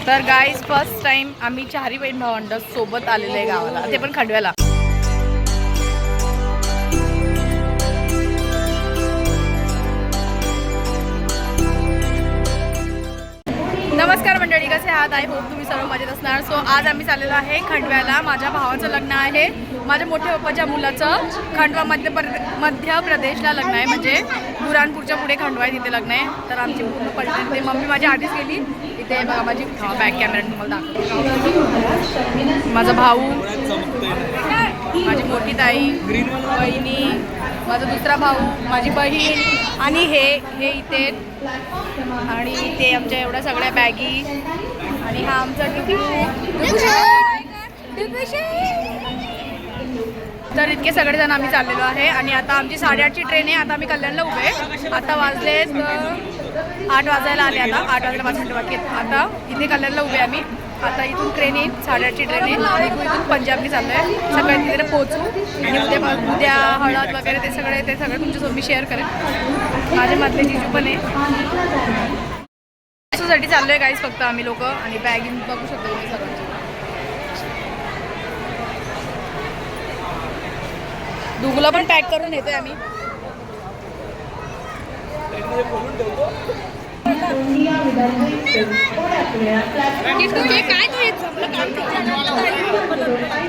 तर guys first time आम्ही चारी बहीण भावंड सोबत आलेलो आहे गावाला, ते पण खंडव्याला. नमस्कार मंडळी, कसे आहात? आय होप तुम्ही सर्व मजेत असणार. सो आज आम्ही चाललेलो आहे खंडव्याला. माझ्या भावाचं लग्न आहे, माझ्या मोठ्या पप्पाच्या मुलाचं. खंडवा मध्य प्रदेशला लग्न आहे, म्हणजे बुरानपूरच्या पुढे खंडवा आहे, तिथे लग्न आहे. तर आमची पूर्ण पडली. मम्मी माझी आधीच गेली. इथे बघा माझी बॅक कॅमेरा तुम्हाला दाखवतो. माझा भाऊ, माझी मोठी ताई, बहिणी, माझा दुसरा भाऊ, माझी बहीण आणि हे इथे आणि ते आमच्या एवढ्या सगळ्या बॅगी आणि हा आमचा तर इतके सगळेजण आम्ही चाललेलो आहे. आणि आता आमची 8:30ची ट्रेन आहे. आता आम्ही कल्याणला उभे. आता वाजले 8 वाजायला आले. आता 8 वाजायला 5 मिनिटं बाकी आहेत. आता इथे कल्याणला उभे आम्ही. आता इथून ट्रेन येईल, 8:30ची ट्रेन येईल. इथून पंजाबनी चाललो आहे. सगळ्या तिथे पोहोचू आणि उद्या हळद वगैरे ते सगळं तुमच्यासोबत मी शेअर करेन. माझे मधले जिजू पण आहे. साठी चाललो आहे गाईज फक्त आम्ही लोक. आणि बॅगिंग बघू शकतो तुम्ही सगळ्यांची. दुगला पण पॅक करून येतोय आम्ही.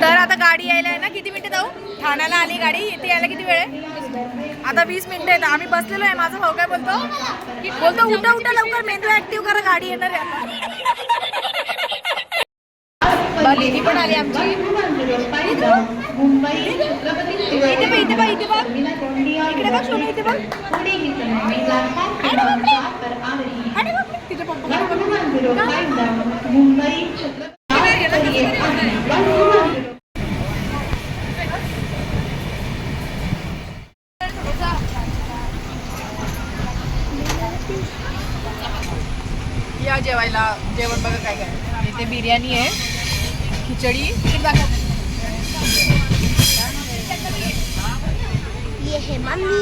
तर आता गाडी यायला आहे ना, किती मिनिटं जाऊ? ठाण्याला आली गाडी, इथे यायला किती वेळ आहे? आता 20 मिनिटं आहेत. आम्ही बसलेलो आहे. माझा भाऊ काय बोलतो उठा उठा लवकर, मेंदू ऍक्टिव्ह करा, गाडी येणार आहे. दीदी पण आली आमची. इथे बघ इकडे बघ सोनू, इथे बघ. या जेवायला. जेवण बघा काय काय. इथे बिर्याणी आहे, खिचडी. ये है मम्मी,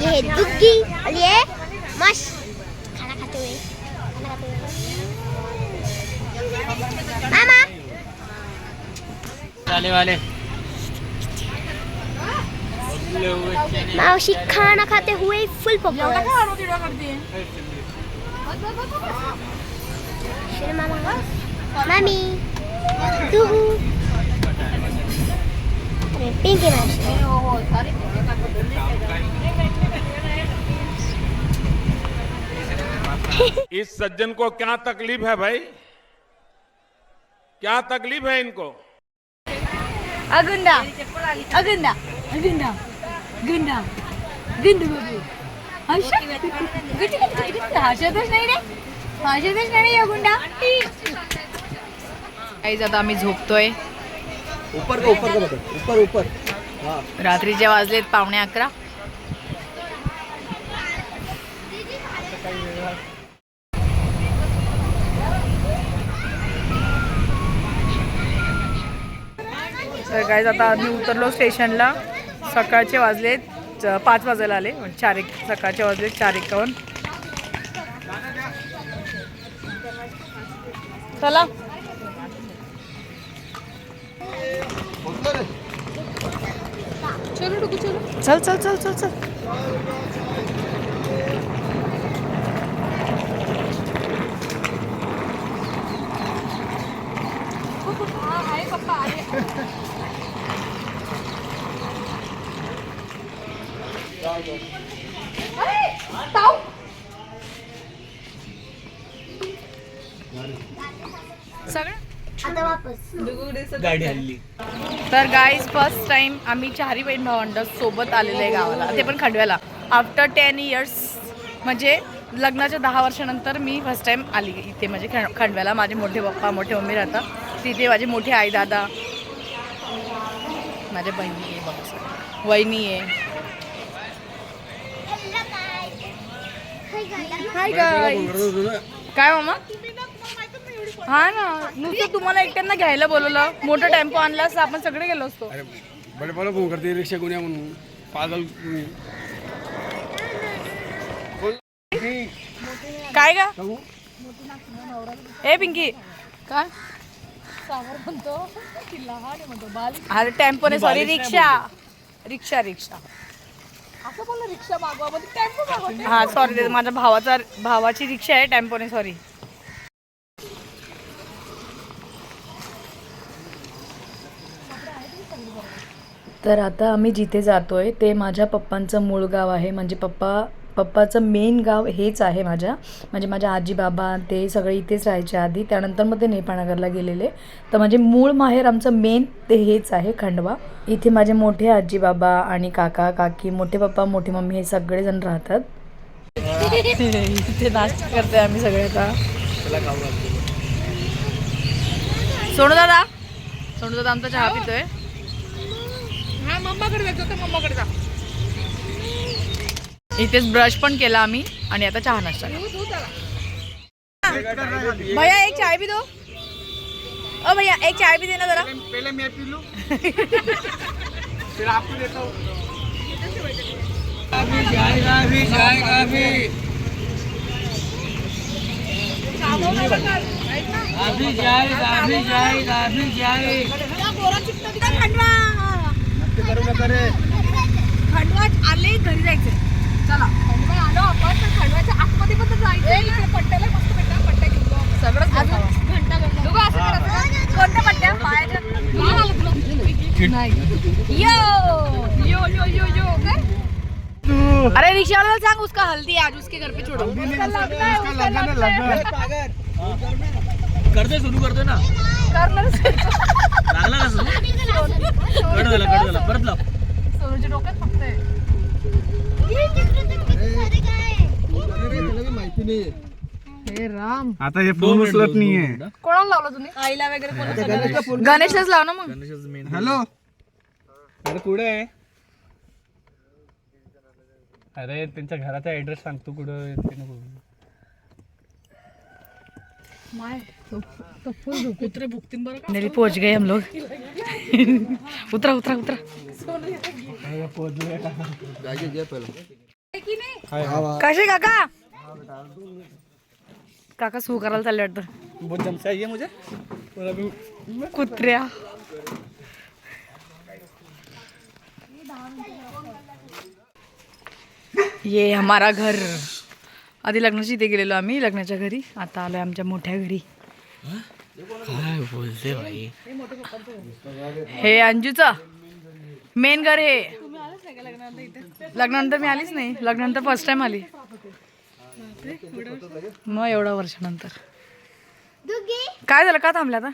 ये है दुग्गी और ये मस्त खाना खाते हुए मामा चाले वाले मौसी खाना खाते हुए फुल पॉपकॉर्न. मामा मम्मी दुगू पिंकी मौसी. इस सज्जन को क्या तकलीफ है भाई? क्या तकलीफ है इनको? अगुंडा अगुंडा अगुंडा गुंडा गुंडू बाबू. हसतच नाही रे, हसतच नाही अगुंडा. काही आता आम्ही झोपतोय. ऊपर रात्रीचे वाजलेत 11:15. तर काय आता आम्ही उतरलो स्टेशनला. सकाळचे वाजलेत 5 वाजायला आले. 4:01 सकाळचे वाजले 4:51. चला चलो डुकू चलो. चल चल चल चल चल. गाडी हल्ली. तर गाईज फर्स्ट टाइम आम्ही चारी बहीण भावंड सोबत आलेलो आहे गावाला, ते पण खंडव्याला. आफ्टर 10 इयर्स, म्हणजे लग्नाच्या 10 वर्षानंतर मी फर्स्ट टाइम आली इथे, म्हणजे खंडव्याला. माझे मोठे पप्पा मोठे मम्मी राहतात तिथे. माझे मोठे आई दादा, माझ्या बहिणी आहे, बघा वहिनी आहे. Hi guys. काय मामा? हा ना, नुसतं तुम्हाला एकट्यांना घ्यायला बोलवलं. मोठा टेम्पो आणला असता आपण सगळे गेलो असतो. बडे बडे फोन करते रिक्षा कोणी म्हणून पागल. काय गा ए पिंकी, काय सागर म्हणतो की लहान आहे म्हणतो बाल. अरे टेम्पो नाही सॉरी रिक्षा रिक्षा रिक्षा असं बोललं रिक्षा मागवा म्हणजे टेम्पो मागवा. हा सॉरी माझ्या भावाची रिक्षा आहे टेम्पो नाही सॉरी. तर आता आम्ही जिथे जातोय ते माझ्या पप्पांचं मूळ गाव आहे. म्हणजे पप्पाचं मेन गाव हेच आहे म्हणजे माझ्या आजी बाबा ते सगळे इथेच राहायचे आधी. त्यानंतर मग ते नेपाळनगरला गेलेले. तर म्हणजे मूळ माहेर आमचं मेन ते हेच आहे खंडवा. इथे माझे मोठे आजी बाबा आणि काका काकी मोठे पप्पा मोठी मम्मी हे सगळेजण राहतात. इथे नाश्ता करतोय आम्ही सगळे आता. सोनू दादा आमचा चहा पितोय. हा मम्माकडे जातो तर मम्माकडे जा. इथेच ब्रश पण केला आम्ही आणि आता चहा नाश्ता. भैया एक चाय भी दो. ओ भैया एक चाय भी देना जरा. पहले मैं पी लूं फिर आपको देता हूँ. अभी जाएगा खंडवा आले घरी जायचे. चला खंडवा आलो आपण तर खंडवाच्या आतमध्ये पण जायचं. पट्ट्याला मस्त भेटला पट्ट्या घेऊन सगळं घंटा कोणत्या पट्ट्या पायाच्या यो काय. अरे रिक्शावाला सांग उसका हल्दी आज उसके घर पे छोड़ो. कर दे सुरू करतो ना. लागला का सुरू परत लाव. सोनूच्या डोक्यात फक्त आहे. आता हे फोन उचलत नाहीये. कोणाला लावला तुम्ही आईला वगैरे. गणेशलाच लाव ना मग. हॅलो अरे कुठे आहे. अरे त्यांच्या घराचा ऍड्रेस सांगतो कुठं ते नको. नेली पहुंच गए हम लोग. उतरा उतरा उतरा. कसे काका काका सू करायला चालले वाटतं. बहुत जम से आई है मुझे कुत्र्या. ये हमारा घर. आधी लग्नाची इथे गेलेलो आम्ही लग्नाच्या घरी. आता आलोय आमच्या मोठ्या घरी. काय बोलते भाई. हे अंजूचं मेन घर हे. लग्नानंतर मी आलीच नाही. लग्नानंतर फर्स्ट टाइम आली मग एवढ्या वर्षानंतर. काय झालं का थांबल्या आता.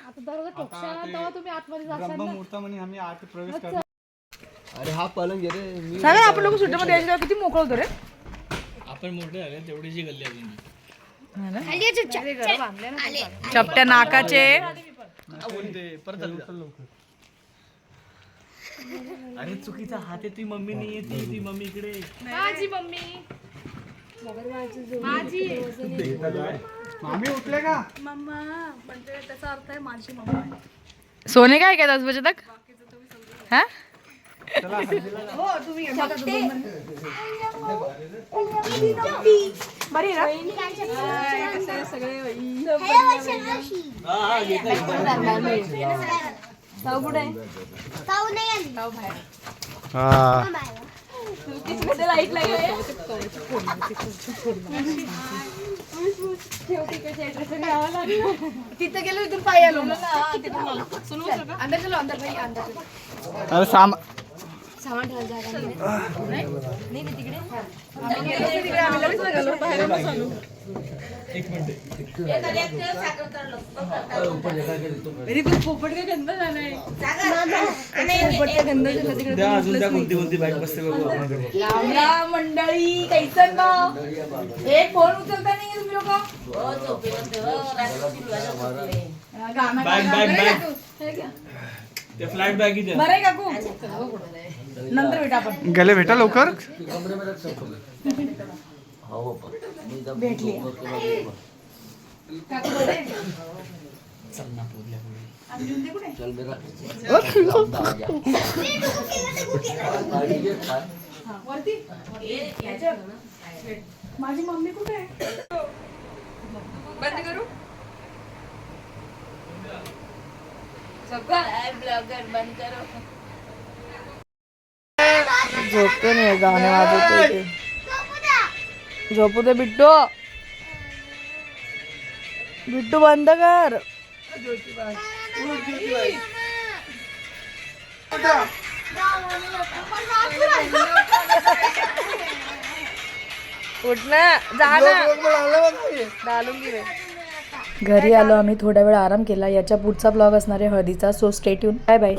अरे हा पलंग रे. सांगा आपण लोक सुट्टीमध्ये यायचे तेव्हा किती मोकळं होतं रे. आपण मोठे झाले तेवढीची गल्ली अजून. चपट्या नाकाचे. अरे चुकीचा हात आहे. ती मम्मी नाही येते. ती मम्मी इकडे. माझी मम्मी मामी उठले का. मम्मा म्हणजे त्याचा अर्थ आहे माझी मम्मा. सोने काय काय 10 बजे तक. हा बरी लाईट तिथे गेलो इथून पाय आलो. अंदर चलो अंदर भाई अंदर. अरे सामान ठेवायला जागा नाही तिकडे. आम्ही लगेच निघालो बाहेरूनच आलो. पोपट काय गंध झालाय. कोणती बाईक बसते मंडळी कैसन गाव. एक फोन उचलता नाही तुम्ही लोक. फ्लॅट बॅग बरं आहे काकू. नंतर भेटा आपण. गेले भेटा लवकर. भेटली माझी मम्मी कुठे आहे. बंद करू. झोपते नाही गाणे वाजवते ते. झोपू दे बिट्टू. बिट्टू बंद कर. उठ ना जा ना. डालूंगी रे. घरी आलो आम्ही, थोडा वेळ आराम केला. याच्या पुढचा ब्लॉग असणार आहे हळदीचा. So stay tune. Bye bye.